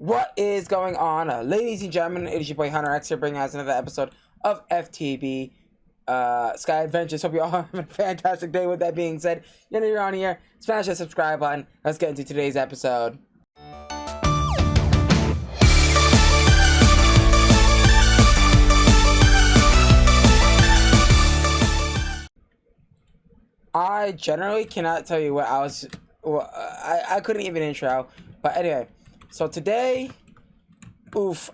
What is going on, ladies and gentlemen? It is your boy HunterX here, bringing us another episode of FTB Sky Adventures. Hope you all have a fantastic day. With that being said, you're on here, smash that subscribe button. Let's get into today's episode. I generally cannot tell you what I was. Well, I couldn't even intro, but anyway. So today,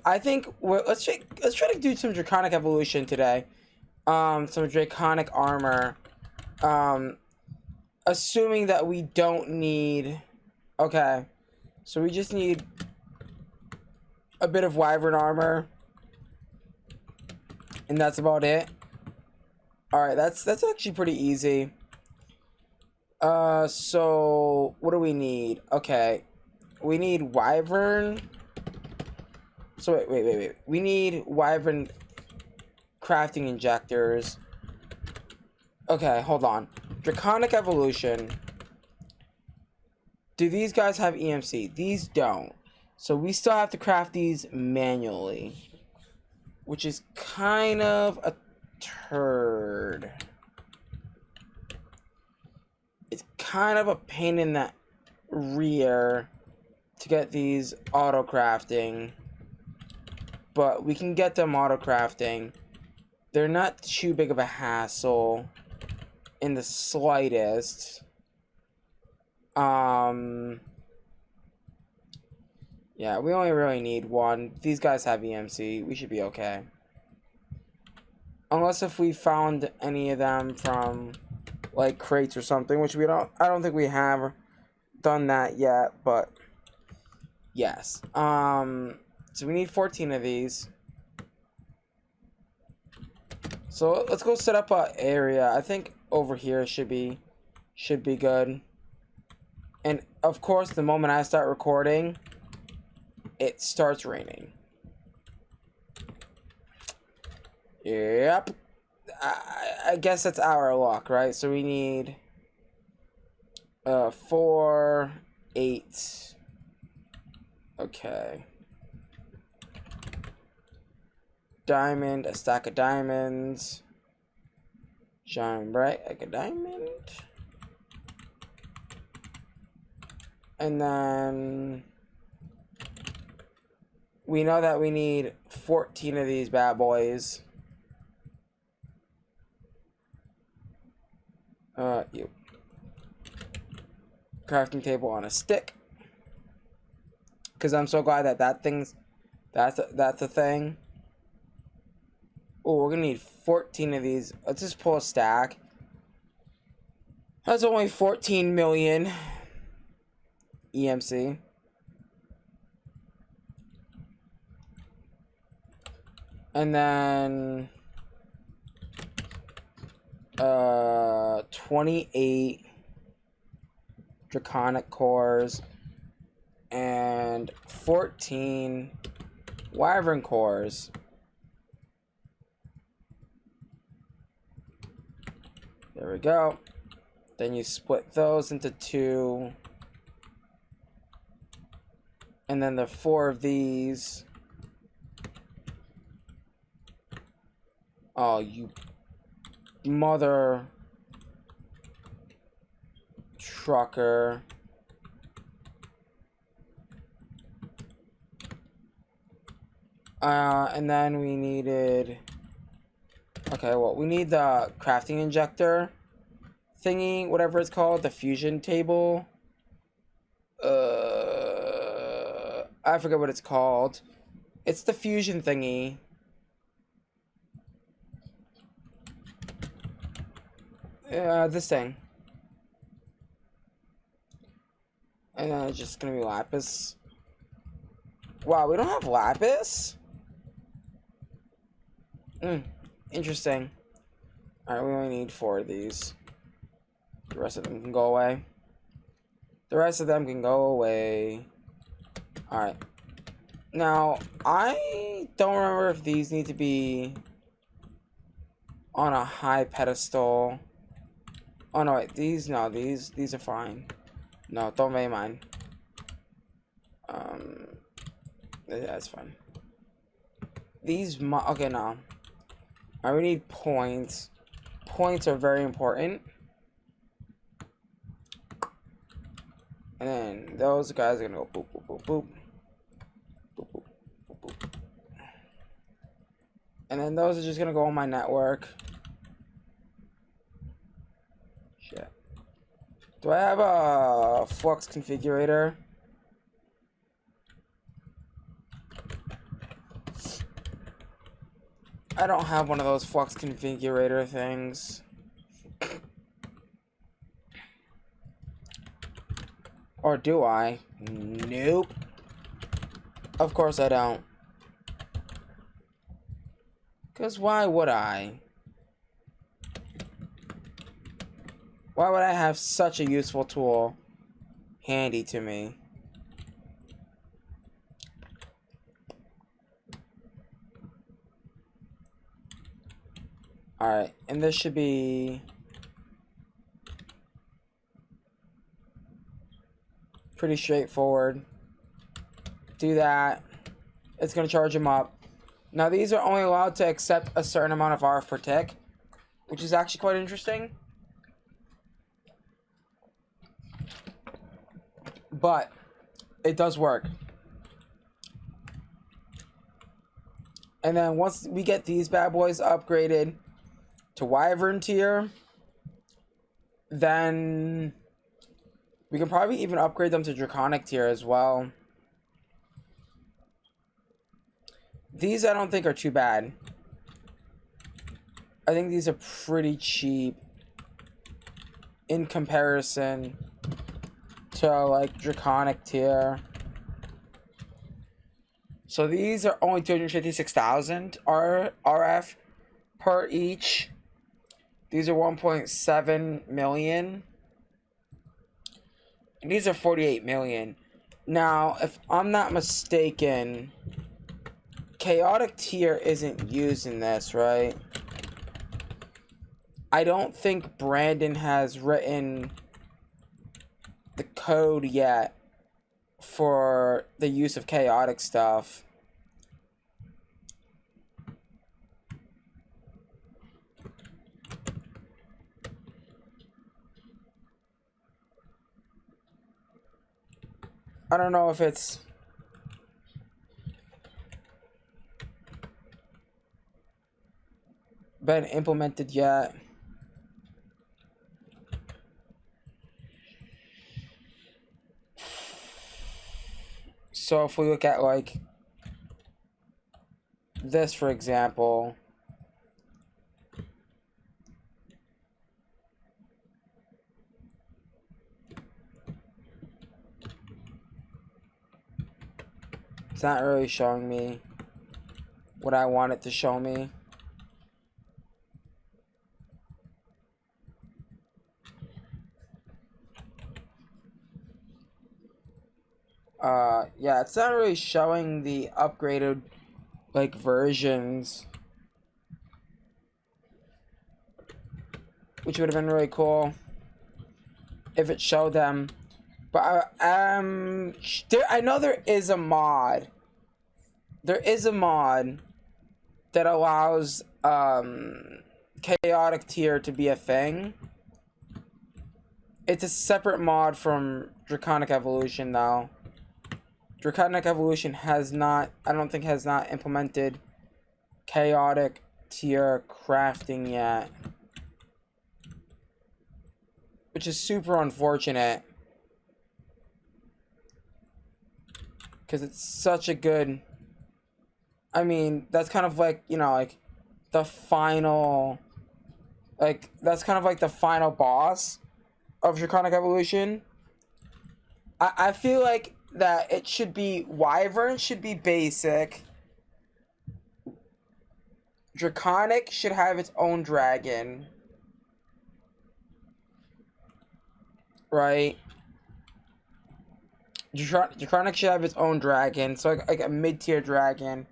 I think let's try to do some Draconic evolution today. Some Draconic Armor. Assuming that we don't need. Okay, so we just need a bit of Wyvern armor, and that's about it. All right, that's actually pretty easy. So what do we need? Okay, we need Wyvern. So wait. We need Wyvern crafting injectors. Okay, hold on. Draconic evolution. Do these guys have EMC? These don't. So we still have to craft these manually, which is kind of a turd. It's kind of a pain in the rear to get these auto crafting, but we can get them auto crafting. They're not too big of a hassle in the slightest. Yeah, we only really need one. These guys have EMC. We should be okay. Unless if we found any of them from like crates or something, which I don't think we have done that yet, but yes. So we need 14 of these. So let's go set up a area. I think over here should be good. And of course, the moment I start recording, it starts raining. Yep. I guess that's our luck, right? So we need 4, 8. Okay. Diamond, a stack of diamonds. Shine bright like a diamond. And then we know that we need 14 of these bad boys. You. Crafting table on a stick. Because I'm so glad that's a thing. Oh, we're gonna need 14 of these. Let's just pull a stack. That's only 14 million EMC. And then 28 Draconic cores and 14 Wyvern cores. There we go. Then you split those into 2. And then the 4 of these. Oh, you mother trucker. And then we needed. Okay, well, we need the crafting injector thingy, whatever it's called, the fusion table. I forget what it's called. It's the fusion thingy. This thing. And then it's just gonna be lapis. Wow, we don't have lapis? Interesting. Alright, we only need 4 of these. The rest of them can go away. Alright. Now, I don't remember if these need to be on a high pedestal. Oh no, wait, these are fine. No, don't make mine. That's fine. These okay, no. I really need points. Points are very important. And then those guys are gonna go boop, boop, boop, boop. Boop, boop, boop, boop. And then those are just gonna go on my network. Shit. Do I have a flux configurator? I don't have one of those flux configurator things. Or do I? Nope. Of course I don't. Because why would I? Why would I have such a useful tool handy to me? Alright, and this should be pretty straightforward. Do that. It's going to charge them up. Now, these are only allowed to accept a certain amount of RF per tick, which is actually quite interesting. But it does work. And then once we get these bad boys upgraded to Wyvern tier, then we can probably even upgrade them to Draconic tier as well. These I don't think are too bad. I think these are pretty cheap in comparison to like Draconic tier. So these are only 256,000 RF per each. These are 1.7 million. And these are 48 million. Now, if I'm not mistaken, Chaotic tier isn't used in this, right? I don't think Brandon has written the code yet for the use of chaotic stuff. I don't know if it's been implemented yet. So if we look at like this, for example, it's not really showing me what I want it to show me. Yeah, it's not really showing the upgraded, like, versions. Which would have been really cool if it showed them. But, I know there is a mod. There is a mod that allows, chaotic tier to be a thing. It's a separate mod from Draconic Evolution, though. Draconic Evolution has not, I don't think has not implemented chaotic tier crafting yet. Which is super unfortunate. Because it's such a good, I mean, that's kind of like, you know, like the final, like, that's kind of like the final boss of Draconic Evolution. I feel like that it should be, Wyvern should be basic. Draconic should have its own dragon. Right? Draconic should have its own dragon, so like a mid-tier dragon.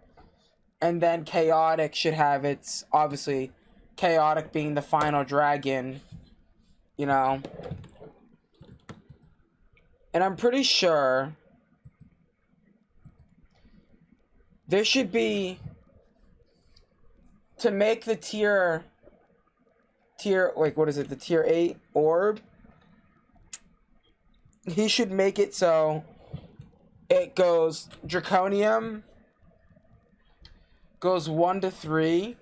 And then Chaotic should have its, obviously, Chaotic being the final dragon, you know. And I'm pretty sure There should be, to make the tier, like, what is it, the tier 8 orb, he should make it so it goes Draconium, goes 1 to 3,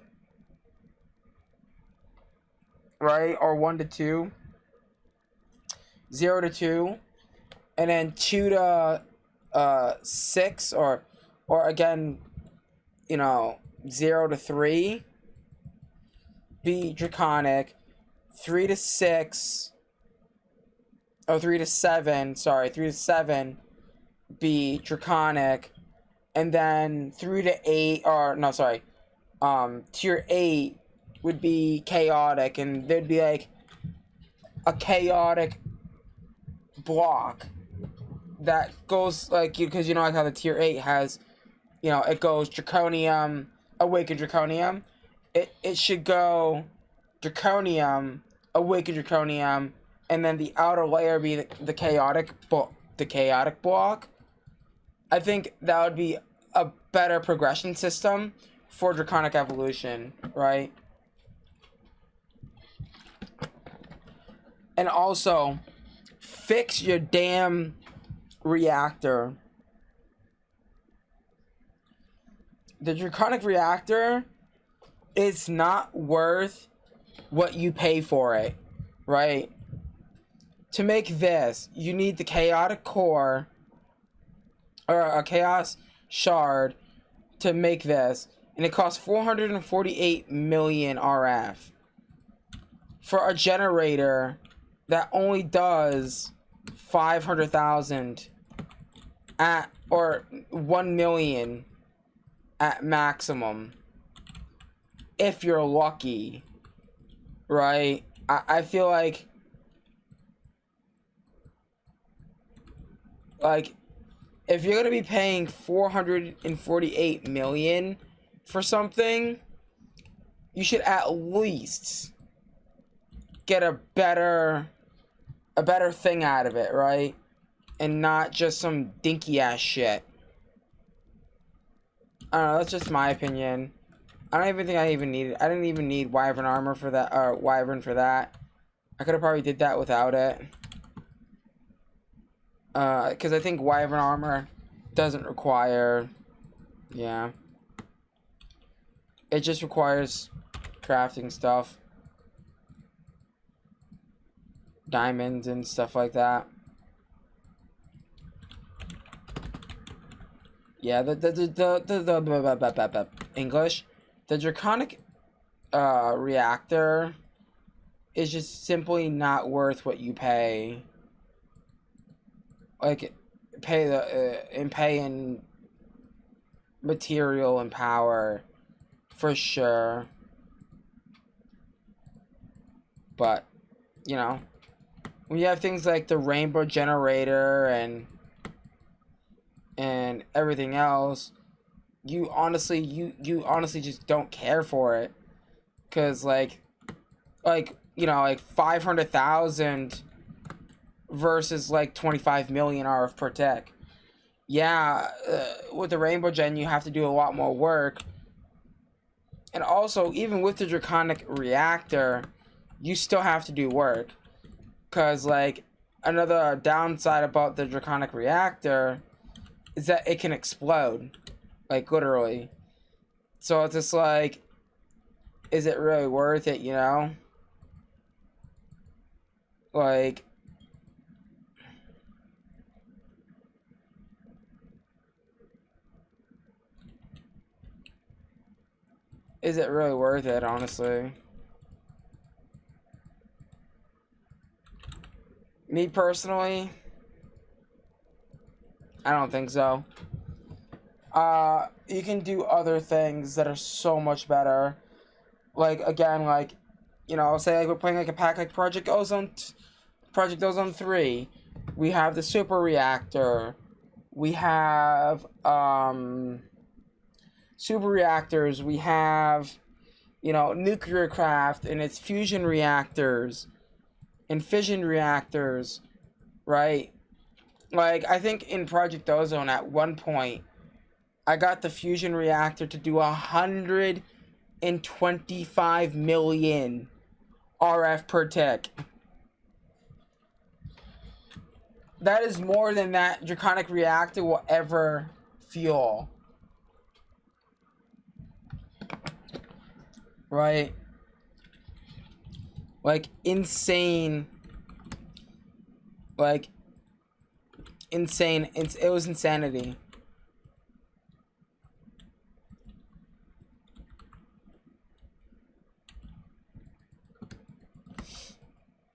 right? Or 1 to 2, 0 to 2, and then 2 to 6, or again, you know, 0 to 3 be Draconic, 3 to 6, oh, 3 to 7, sorry, 3 to 7 be Draconic, and then 3 to 8, or no, sorry, tier 8 would be Chaotic, and there'd be like a Chaotic block that goes like, because you know like how the tier 8 has, you know, it goes Draconium, Awakened Draconium. It should go Draconium, Awakened Draconium, and then the outer layer be the chaotic block. I think that would be a better progression system for Draconic evolution, right? And also, fix your damn reactor. The Draconic Reactor is not worth what you pay for it, right? To make this, you need the Chaotic Core, or a Chaos Shard, to make this, and it costs 448 million RF for a generator that only does 500,000 at, or 1 million at maximum, if you're lucky, right? I feel like if you're gonna be paying 448 million for something, you should at least get a better thing out of it, right? And not just some dinky ass shit. I don't know, that's just my opinion. I don't even think I didn't even need Wyvern Armor for that, or Wyvern for that. I could have probably did that without it. Because I think Wyvern Armor doesn't require, yeah. It just requires crafting stuff. Diamonds and stuff like that. Yeah, the English. The Draconic Reactor is just simply not worth what you pay. Like, pay in material and power, for sure. But, you know, when you have things like the Rainbow Generator and everything else, you honestly just don't care for it, because like you know, like 500,000 versus like 25 million RF per tech. Yeah, with the Rainbow Gen you have to do a lot more work, and also even with the Draconic Reactor you still have to do work, because like another downside about the Draconic Reactor is that it can explode. Like, literally. So it's just like, is it really worth it, you know? Like, is it really worth it, honestly? Me personally, I don't think so. You can do other things that are so much better. Like, again, like, you know, say like we're playing like a pack like Project Ozone 3. We have the Super Reactor. We have super reactors. We have, you know, nuclear craft and its fusion reactors and fission reactors, right? Like, I think in Project Ozone at one point I got the fusion reactor to do 125 million RF per tick. That is more than that Draconic Reactor will ever fuel. Right? Like, insane. Like, insane. It was insanity.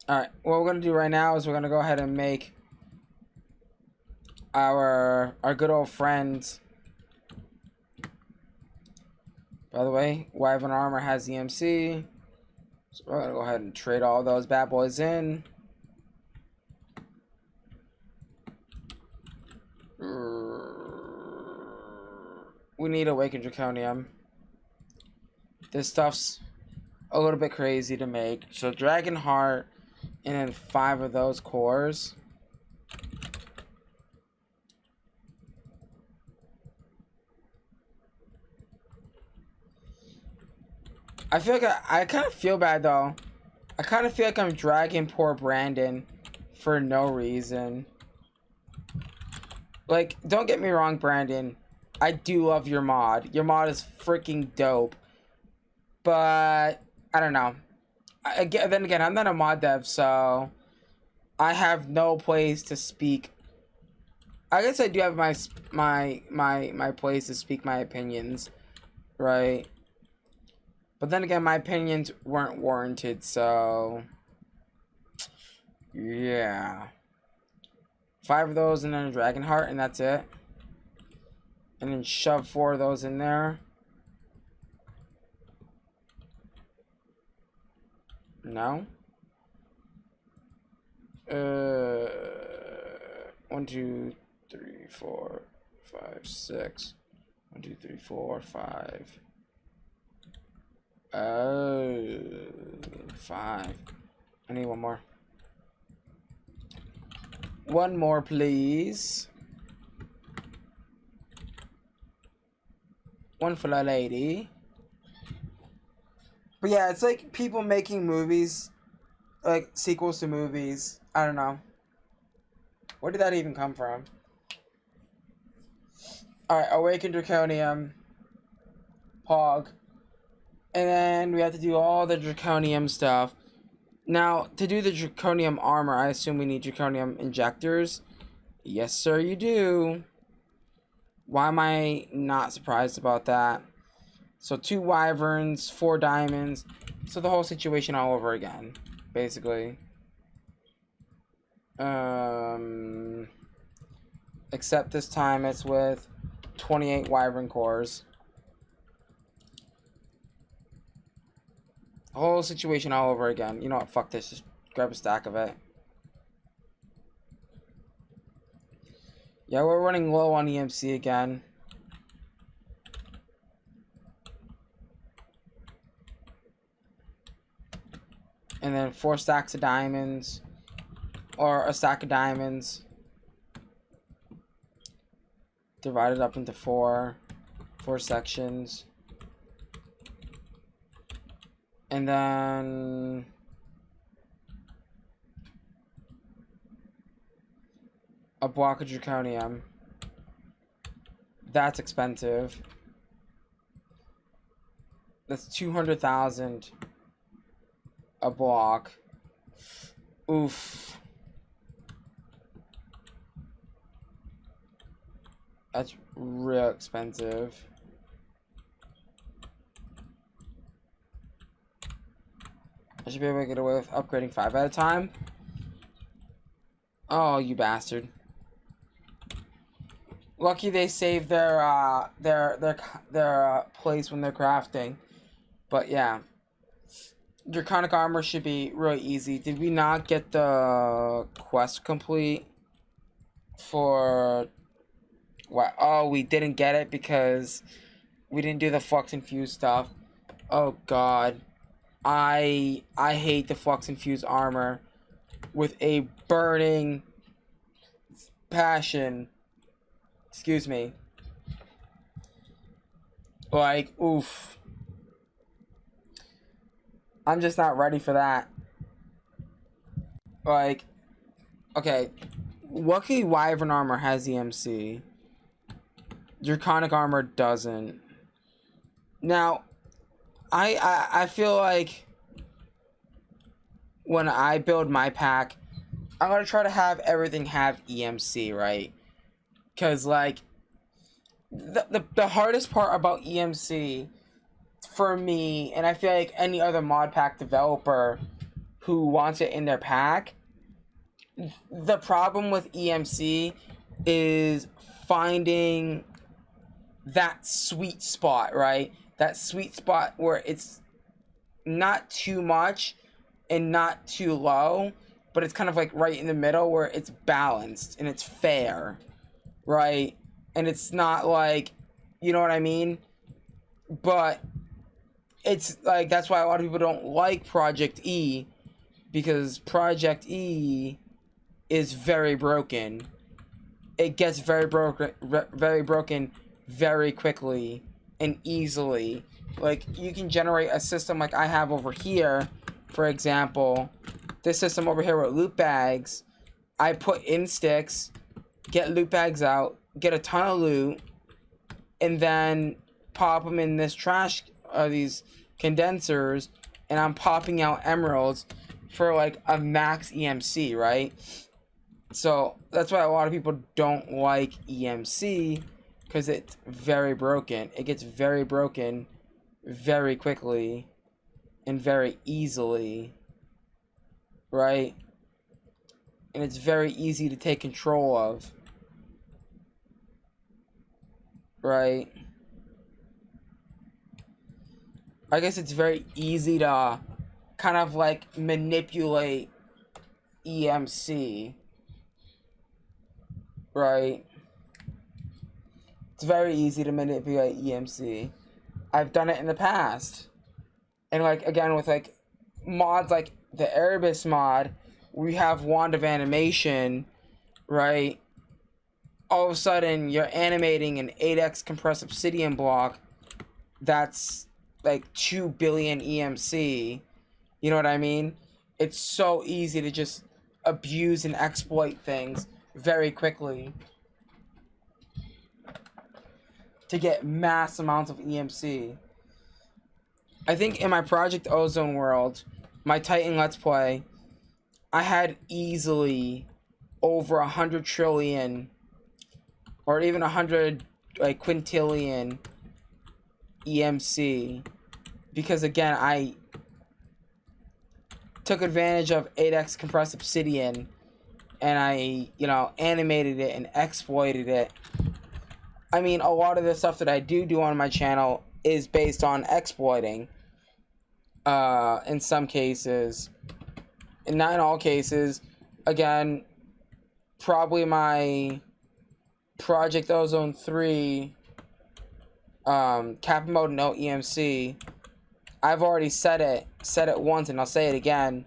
Alright, what we're going to do right now is we're going to go ahead and make our good old friend. By the way, Wyvern Armor has EMC. So we're going to go ahead and trade all those bad boys in. We need Awakened Draconium. This stuff's a little bit crazy to make. So Dragon Heart and then 5 of those cores. I feel like I kind of feel bad though. I kind of feel like I'm dragging poor Brandon for no reason. Like, don't get me wrong, Brandon. I do love your mod. Your mod is freaking dope. But I don't know. Then again, I'm not a mod dev, so I have no place to speak. I guess I do have my place to speak my opinions, right? But then again, my opinions weren't warranted, so yeah. 5 of those and then a Dragon Heart, and that's it. And then shove 4 of those in there. No. 1, 2, 3, 4, 5, 6. 1, 2, 3, 4, 5. Oh, 5. I need one more. One more, please. One for the lady. But yeah, it's like people making movies, like sequels to movies. I don't know. Where did that even come from? Alright, Awakened Draconium. Pog. And then we have to do all the Draconium stuff. Now, to do the Draconium Armor, I assume we need Draconium Injectors. Yes, sir, you do. Why am I not surprised about that? So 2 Wyverns, 4 Diamonds. So the whole situation all over again, basically. Except this time it's with 28 Wyvern cores. Whole situation all over again. You know what? Fuck this. Just grab a stack of it. Yeah, we're running low on EMC again. And then 4 stacks of diamonds. Or a stack of diamonds. Divided up into 4 sections. And then a block of Draconium. That's expensive. That's 200,000 a block. Oof. That's real expensive. I should be able to get away with upgrading 5 at a time. Oh, you bastard. Lucky they saved their place when they're crafting. But yeah. Draconic Armor should be really easy. Did we not get the quest complete for what? Oh, we didn't get it because we didn't do the Flux Infused stuff. Oh god. I hate the Flux Infused armor with a burning passion. Excuse me. Like, oof. I'm just not ready for that. Like, okay. Lucky Wyvern Armor has EMC. Draconic Armor doesn't. Now, I feel like when I build my pack, I'm going to try to have everything have EMC, right? Because, like, the hardest part about EMC for me, and I feel like any other mod pack developer who wants it in their pack, the problem with EMC is finding that sweet spot, right? That sweet spot where it's not too much and not too low, but it's kind of like right in the middle where it's balanced and it's fair, right? And it's not like, you know what I mean? But it's like, that's why a lot of people don't like Project E, because Project E is very broken. It gets very broken very quickly and easily. Like, you can generate a system like I have over here, for example. This system over here with loot bags. I put in sticks, get loot bags out, get a ton of loot, and then pop them in this trash, these condensers, and I'm popping out emeralds for like a max EMC, right? So that's why a lot of people don't like EMC, because it's very broken. It gets very broken very quickly and very easily, right? And it's very easy to take control of, right? I guess it's very easy to kind of like manipulate EMC, right? It's very easy to manipulate EMC. I've done it in the past. And like, again, with like mods like the Erebus mod, we have Wand of Animation, right? All of a sudden, you're animating an 8x compressed obsidian block that's like 2 billion EMC. You know what I mean? It's so easy to just abuse and exploit things very quickly to get mass amounts of EMC. I think in my Project Ozone world, my Titan Let's Play, I had easily over 100 trillion or even 100 like quintillion EMC, because again, I took advantage of 8x compressed obsidian and I, you know, animated it and exploited it. I mean, a lot of the stuff that I do on my channel is based on exploiting, in some cases, and not in all cases. Again, probably my Project Ozone 3 cap mode no EMC, I've already said it once and I'll say it again.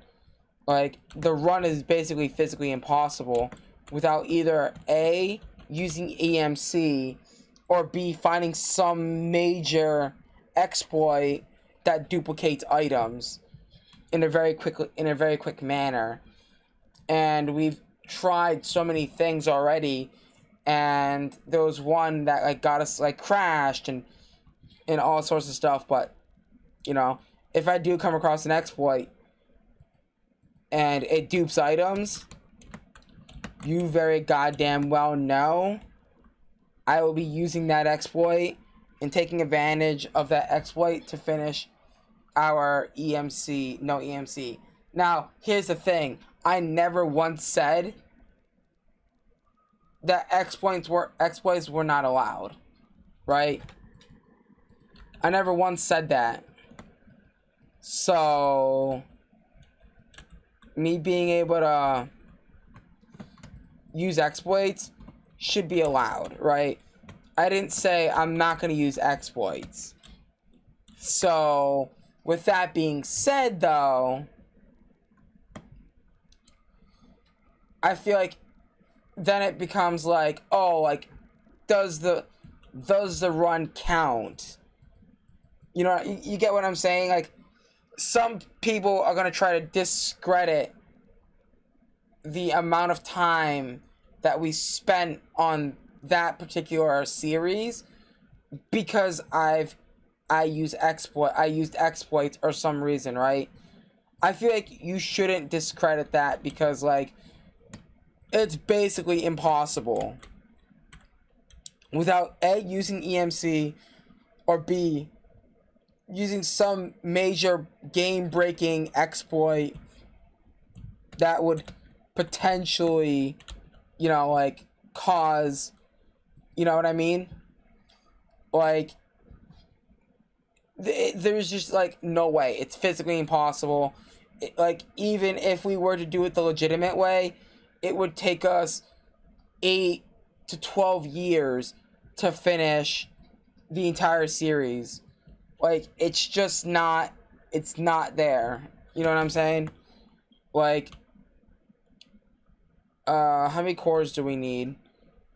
Like, the run is basically physically impossible without either A, using EMC, or B, finding some major exploit that duplicates items in a very quick manner. And we've tried so many things already, and there was one that like got us like crashed and all sorts of stuff. But you know, if I do come across an exploit and it dupes items, you very goddamn well know I will be using that exploit and taking advantage of that exploit to finish our EMC, no EMC. Now, here's the thing. I never once said that exploits were not allowed, right? I never once said that. So, me being able to use exploits should be allowed, right? I didn't say I'm not going to use exploits. So, with that being said, though, I feel like then it becomes like, oh, like, does the run count? You know, you get what I'm saying? Like, some people are going to try to discredit the amount of time that we spent on that particular series because I used exploits or some reason, right? I feel like you shouldn't discredit that because, like, it's basically impossible without A, using EMC, or B, using some major game-breaking exploit that would potentially, you know, like, cause, you know what I mean? Like, there's just, like, no way. It's physically impossible. Like, even if we were to do it the legitimate way, it would take us 8 to 12 years to finish the entire series. Like, it's just not, it's not there. You know what I'm saying? Like, how many cores do we need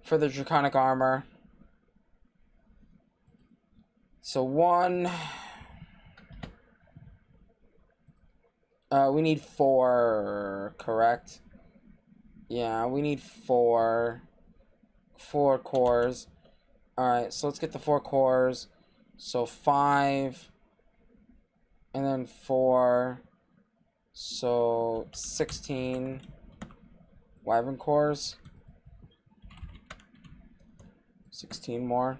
for the Draconic Armor? So 1... we need 4, correct? Yeah, we need 4 cores. Alright, so let's get the 4 cores. So 5, and then 4, so 16 Wyvern cores. 16 more.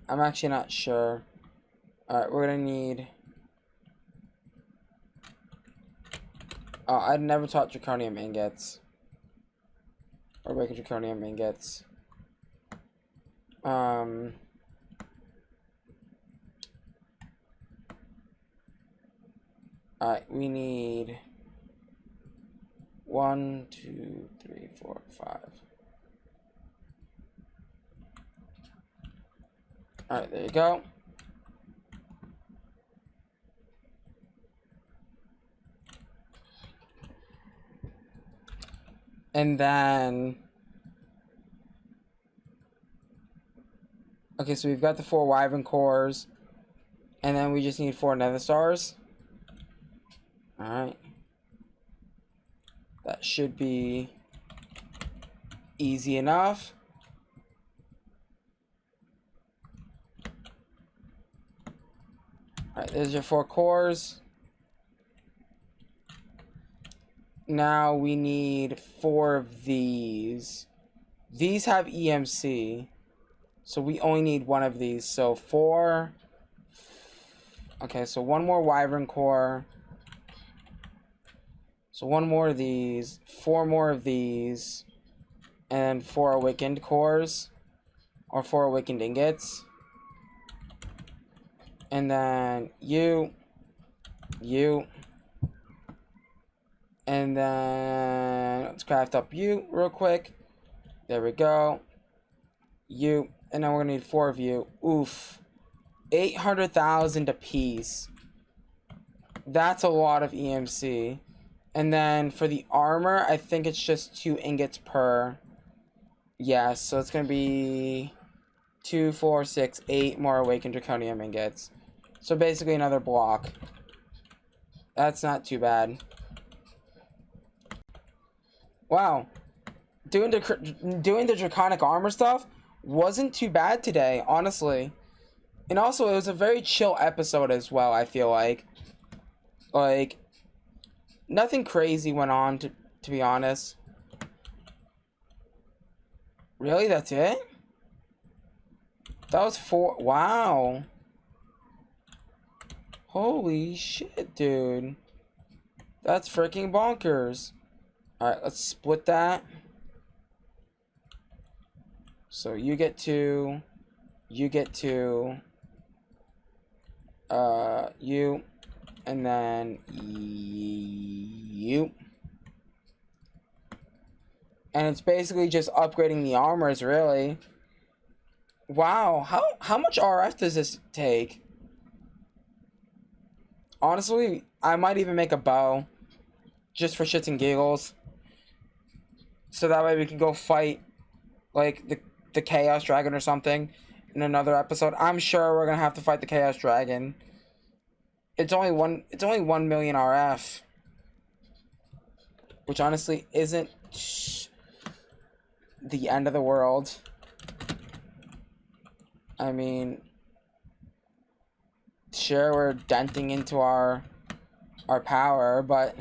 I'm actually not sure. Alright, we're gonna need... I'd never taught Draconium ingots. Or making Draconium ingots. Alright, we need... 1, 2, 3, 4, 5. Alright, there you go. And then... Okay, so we've got the 4 Wyvern cores. And then we just need 4 Nether Stars. Alright. That should be easy enough. Alright, there's your 4 cores. Now we need 4 of these. These have EMC. So we only need 1 of these. So 4. Okay, so 1 more Wyvern core. So 1 more of these. 4 more of these. And 4 awakened cores. Or 4 awakened ingots. And then you. And then let's craft up you real quick. There we go. You. And now we're gonna need 4 of you. Oof. 800,000 apiece. That's a lot of EMC. And then for the armor, I think it's just 2 ingots per. Yeah, so it's gonna be 2, 4, 6, 8 more awakened draconium ingots. So basically another block. That's not too bad. Wow. Doing the Draconic Armor stuff wasn't too bad today, honestly. And also, it was a very chill episode as well, I feel like. Like, nothing crazy went on, to be honest. Really? That's it? That was 4... Wow. Holy shit, dude. That's freaking bonkers. Alright, let's split that. So you get 2. You get 2. You. And then you. And it's basically just upgrading the armors, really. Wow, how much RF does this take? Honestly, I might even make a bow just for shits and giggles. So that way we can go fight like the Chaos Dragon or something in another episode. I'm sure we're gonna have to fight the Chaos Dragon. It's only 1 million RF. Which honestly isn't the end of the world. I mean, sure, we're denting into our power, but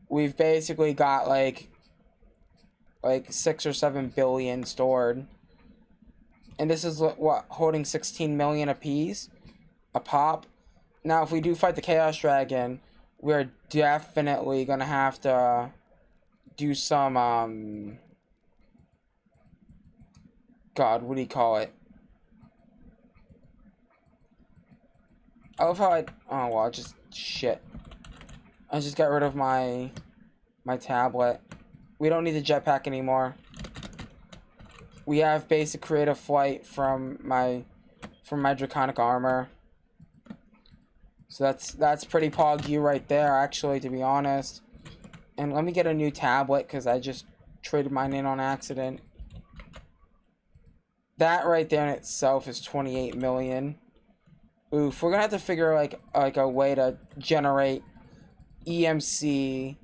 we've basically got like 6 or 7 billion stored, and this is what, holding 16 million a pop. Now, if we do fight the Chaos Dragon, we're definitely gonna have to do some God, what do you call it? I love how oh well, just shit. I just got rid of my tablet. We don't need the jetpack anymore. We have basic creative flight from my Draconic Armor. So that's pretty poggy right there, actually, to be honest. And let me get a new tablet because I just traded mine in on accident. That right there in itself is 28 million. Oof, we're gonna have to figure like a way to generate EMC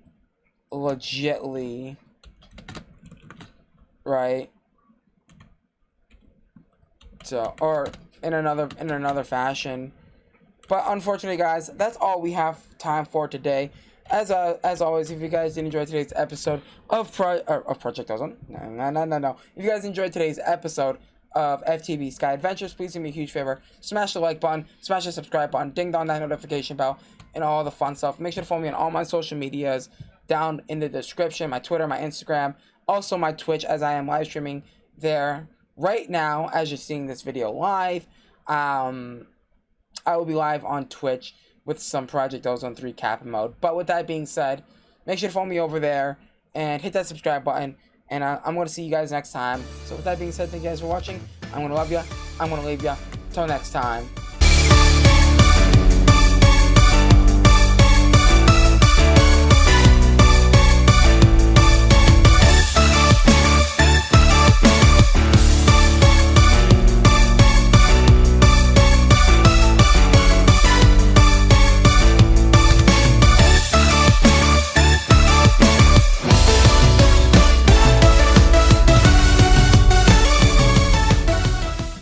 legitly, right? So, or in another fashion. But unfortunately, guys, that's all we have time for today. As always, if you guys did enjoy today's episode of Project Ozone, no. If you guys enjoyed today's episode of FTB Sky Adventures, please do me a huge favor. Smash the like button, smash the subscribe button, ding dong that notification bell, and all the fun stuff. Make sure to follow me on all my social medias down in the description. My Twitter, my Instagram, also my Twitch, as I am live streaming there right now as you're seeing this video live. I will be live on Twitch with some Project Ozone 3 Kappa mode. But with that being said, make sure to follow me over there and hit that subscribe button. And I'm going to see you guys next time. So with that being said, thank you guys for watching. I'm going to love you. I'm going to leave you. Till next time.